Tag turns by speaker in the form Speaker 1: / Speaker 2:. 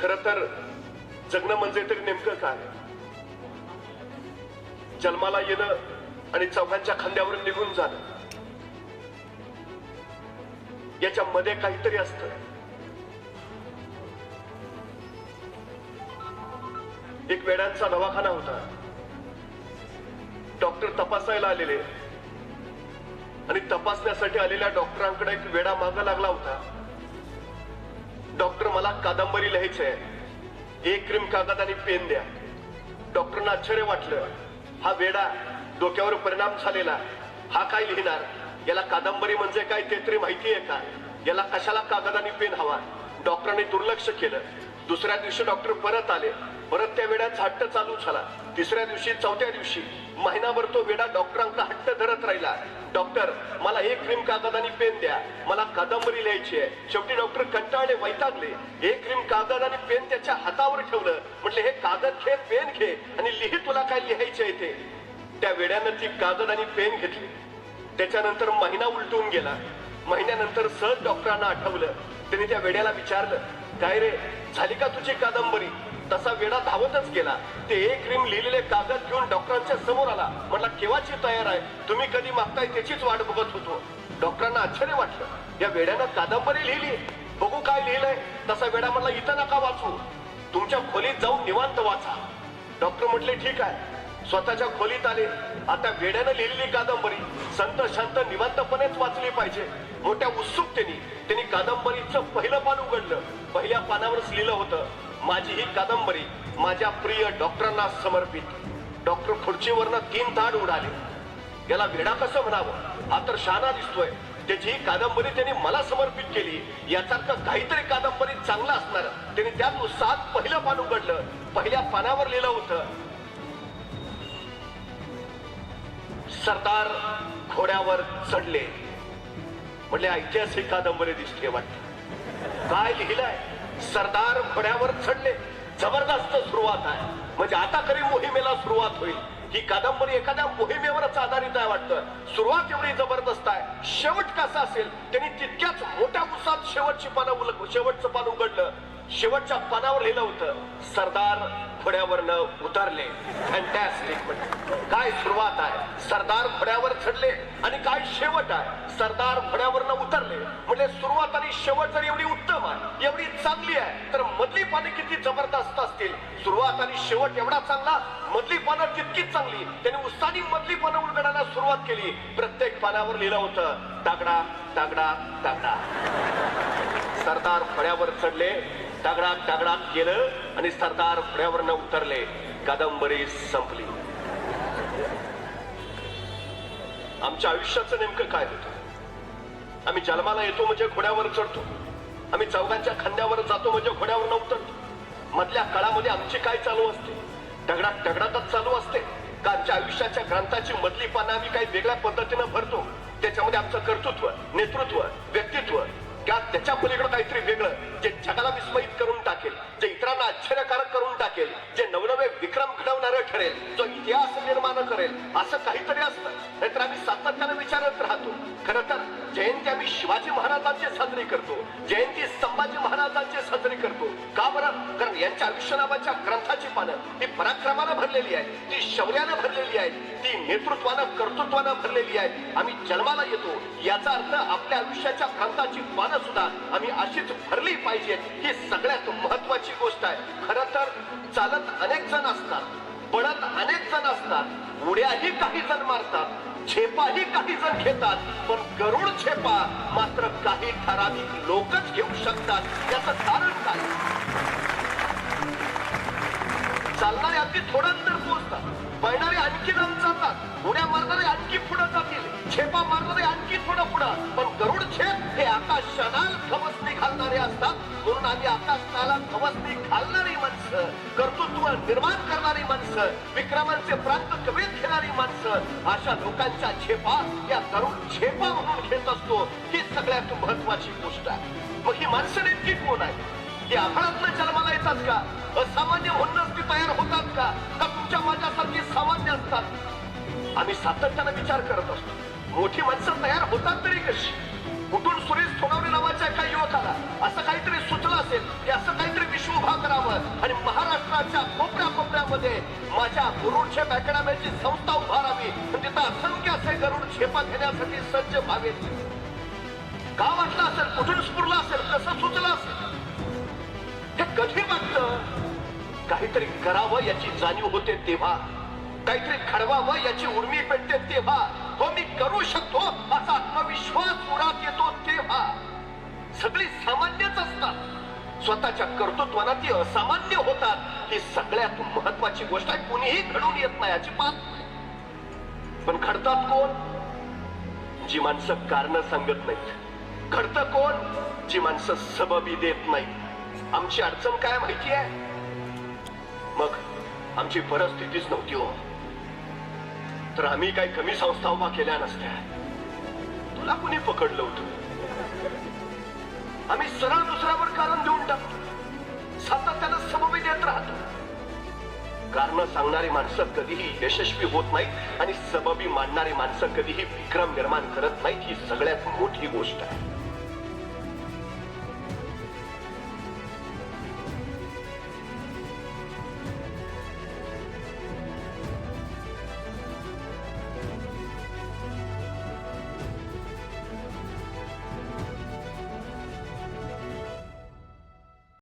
Speaker 1: खरं तर जगणं म्हणजे तरी नेमकं काय? जन्माला येणं आणि चौघांच्या खांद्यावर निघून जाणं, याच्या मध्ये काहीतरी असतं. एक वेड्यांचा दवाखाना होता. डॉक्टर तपासायला आलेले आणि तपासण्यासाठी आलेल्या डॉक्टरांकडे एक वेडा मागं लागला होता. डॉक्टर, मला कादंबरी लिहायची आहे, एक क्रीम कागद आणि पेन द्या. डॉक्टरांना आश्चर्य वाटलं. हा वेडा, डोक्यावर परिणाम झालेला, हा काय लिहिणार? याला कादंबरी म्हणजे काय ते तरी माहिती आहे का? याला कशाला कागद आणि पेन हवा? डॉक्टरांनी दुर्लक्ष केलं. दुसऱ्या दिवशी डॉक्टर परत आले. परत त्या वेड्याचा हट्ट चालू झाला. तिसऱ्या दिवशी, चौथ्या दिवशी, महिनाभर तो वेडा डॉक्टरांचा हट्ट धरत राहिला. डॉक्टर, मला एक क्रीम कागद आणि पेन द्या, मला कादंबरी लिहायची आहे. शेवटी डॉक्टर कंटाळले, वैतागले. एक क्रीम कागद आणि पेन त्याच्या हातावर ठेवलं. म्हटले, हे कागद घे, पेन घे आणि लिही, तुला काय लिहायचे आहे ते. त्या वेड्यानं ती कागद आणि पेन घेतली. त्याच्यानंतर महिना उलटून गेला. महिन्यानंतर सहज डॉक्टरांना आठवलं. त्यांनी त्या वेड्याला विचारलं, काय रे, झाली का तुझी कादंबरी? तसा वेडा धावतच गेला. ते एक क्रीम लिहिलेले कागद घेऊन डॉक्टरांच्या समोर आला. म्हटला, केव्हाची तयार आहे, तुम्ही कधी मागताय त्याचीच वाट बघत होतो. डॉक्टरांना आश्चर्य वाटलं. या वेड्यानं कादंबरी लिहिली, बघू काय लिहिलंय. तसा वेडा म्हटला, इथं नका वाचू, तुमच्या खोलीत जाऊन निवांत वाचा. डॉक्टर म्हटले, ठीक आहे. स्वतःच्या खोलीत आले. आता वेड्यानं लिहिलेली कादंबरी संत शांत निवांतपणेच वाचली पाहिजे. मोठ्या उत्सुकतेने त्यांनी कादंबरीचं पहिलं पान उघडलं. पहिल्या पानावरच लिहिलं होतं, माझी ही कादंबरी माझ्या प्रिय डॉक्टरांना समर्पित. डॉक्टर खुर्चीवरनं 3 ताड उडाले. याला वेडा कसं म्हणावं? हा तर शहाणा दिसतोय. त्याची ही कादंबरी त्यांनी मला समर्पित केली, यासारखं काहीतरी कादंबरी चांगलं असणार. त्यांनी त्याच उत्साहात पहिलं पान उघडलं. पहिल्या पानावर लिहिलं होतं, सरदार घोड्यावर चढले. म्हटले, ऐतिहासिक कादंबरी दिसते वाटते. काय लिहिलंय? सरदार घोड्यावर चढले. जबरदस्त सुरुवात आहे. म्हणजे आता खरी मोहिमेला सुरुवात होईल. ही कादंबरी एखाद्या मोहिमेवरच आधारित आहे वाटतं. सुरुवात एवढी जबरदस्त आहे. शेवट कसा असेल? त्यांनी तितक्याच मोठ्या उत्साहात शेवटचं पान उघडलं. शेवटच्या पानावर लिहिलं होतं, सरदार घोड्यावरनं उतरले. फॅन्टॅस्टिक. म्हणजे काय सुरुवात आहे? सरदार घोड्यावर चढले आणि काय शेवट आहे? सरदार घोड्यावरनं उतरले. म्हणजे सुरुवात आणि शेवट जर एवढी उत्तम आहे, एवढी चांगली आहे, तर मधली पाने किती जबरदस्त असतील. सुरुवात आणि शेवट एवढा चांगला, मधली पानं तितकीच चांगली. त्यांनी उत्साहाने मधली पानं उलगडायला सुरुवात केली. प्रत्येक पानावर लिहिलं होतं, तागडा तागडा तागडा. सरदार घोड्यावर चढले, तागडा तागडा केलं आणि सरदार घोड्यावरनं उतरले. कादंबरी संपली. आमच्या आयुष्याचं नेमकं काय होतं? आम्ही जन्माला येतो म्हणजे घोड्यावर चढतो. आम्ही चौघांच्या खांद्यावर जातो म्हणजे घोड्यावरनं उतरतो. मधल्या काळामध्ये आमची काय चालू असते? दगडात दगडातच चालू असते का? आमच्या आयुष्याच्या ग्रंथाची मधली पानं आम्ही काही वेगळ्या पद्धतीनं भरतो. त्याच्यामध्ये आमचं कर्तृत्व, नेतृत्व, व्यक्तित्व, का त्याच्या पलीकडे काहीतरी वेगळं, जे जगाला विस्मयित करून टाकेल, जे इतरांना आश्चर्यकारक करून टाकेल, जे नवनवे विक्रम घडवणारं ठरेल, जो इतिहास निर्माण करेल, असं काहीतरी असतं. नाहीतर आम्ही सातत्यानं विचारत राहतो. खरं तर जयंती आम्ही शिवाजी महाराजांची साजरी करतो, जयंती संभाजी महाराजांची साजरी करतो. का बरं? कारण यांच्या आयुष्य नावाच्या ग्रंथाची पानं ती पराक्रमानं भरलेली आहे, ती शौर्यानं भरलेली आहे, ती नेतृत्वानं, कर्तृत्वानं भरलेली आहे. आम्ही जन्माला येतो याचा अर्थ आपल्या आयुष्याच्या ग्रंथाची पानं सुद्धा आम्ही अशीच भरली पाहिजे. ही सगळ्यात महत्वाची गोष्ट आहे. खरं तर चालत अनेक जण असतात, पडत अनेक जण असतात, उड्याही काही जण मारतात, झेपाही काही जण घेतात, पण गरुड झेपा मात्र काही ठराविक लोकच घेऊ शकतात. याचं कारण काय? चालणारे अगदी थोडं अंतर पोहोचतात, पळणारे आणखी लांब जातात, उड्या मारणारे आणखी पुढे जातील, झेपा मारणारे आणखी थोडं पुढं. पण गरुड झेप हे आकाशाला खवसणी घालणारे असतात. म्हणून आम्ही आकाशाला खवसणी घालणारी माणसं, कर्तृत्व निर्माण करणारी माणसं, विक्रमांचे प्रांत कवेत घेणारी माणसं, अशा लोकांच्या झेपा या गरुड झेपा म्हणून घेत असतो. ही सगळ्यात महत्वाची गोष्ट आहे. मग ही माणसं नेमकी कोण आहे? ती आभाळातनं जन्माला येतात का? असामान्य म्हणूनच ती तयार होतात का? का तुमच्या माझ्यासारखी सामान्य असतात? आम्ही सातत्यानं विचार करत असतो, मोठी माणसं तयार होतात तरी कशी? कुठून सुरेश थोडावणे नावाच्या एका युवकाला असं काहीतरी सुचलं असेल की असं काहीतरी विश्व उभा करावा. आणि महाराष्ट्राच्या कोपऱ्या कोपऱ्यामध्ये माझ्या गरुड झेप अकॅडमीची संस्था उभारावी, तिथं असंख्य असे गरुड झेपा घेण्यासाठी सज्ज व्हावेत. का वाटलं असेल, कुठून स्फुरलं असेल, कसं सुचलं असेल, हे कधी वाटलं? काहीतरी करावं याची जाणीव होते तेव्हा, काहीतरी घडवावं याची उर्मी पेटते तेव्हा, हो मी करू शकतो असा आत्मविश्वास उरात येतो तेव्हा. सगळी सामान्यच असतात, स्वतःच्या कर्तृत्वाना ती असामान्य होतात. ही सगळ्यात महत्वाची गोष्ट आहे. कुणीही घडून येत नाही अजिबात. पण घडतात कोण? जी माणसं कारण सांगत नाहीत. घडतं कोण? जी माणसं सबबी देत नाहीत. आमची अडचण काय माहिती आहे? मग आमची परिस्थितीच नव्हती हो, तर आम्ही काही कमी संस्था उभा केल्या नसत्या. तुला कुणी पकडलं होतं? आम्ही सरळ दुसऱ्यावर कारण देऊन टाकतो, सातत्यानं सबबी देत राहतो. कारण सांगणारी माणसं कधीही यशस्वी होत नाहीत आणि सबबी मांडणारी माणसं कधीही विक्रम निर्माण करत नाहीत. ही सगळ्यात मोठी गोष्ट आहे.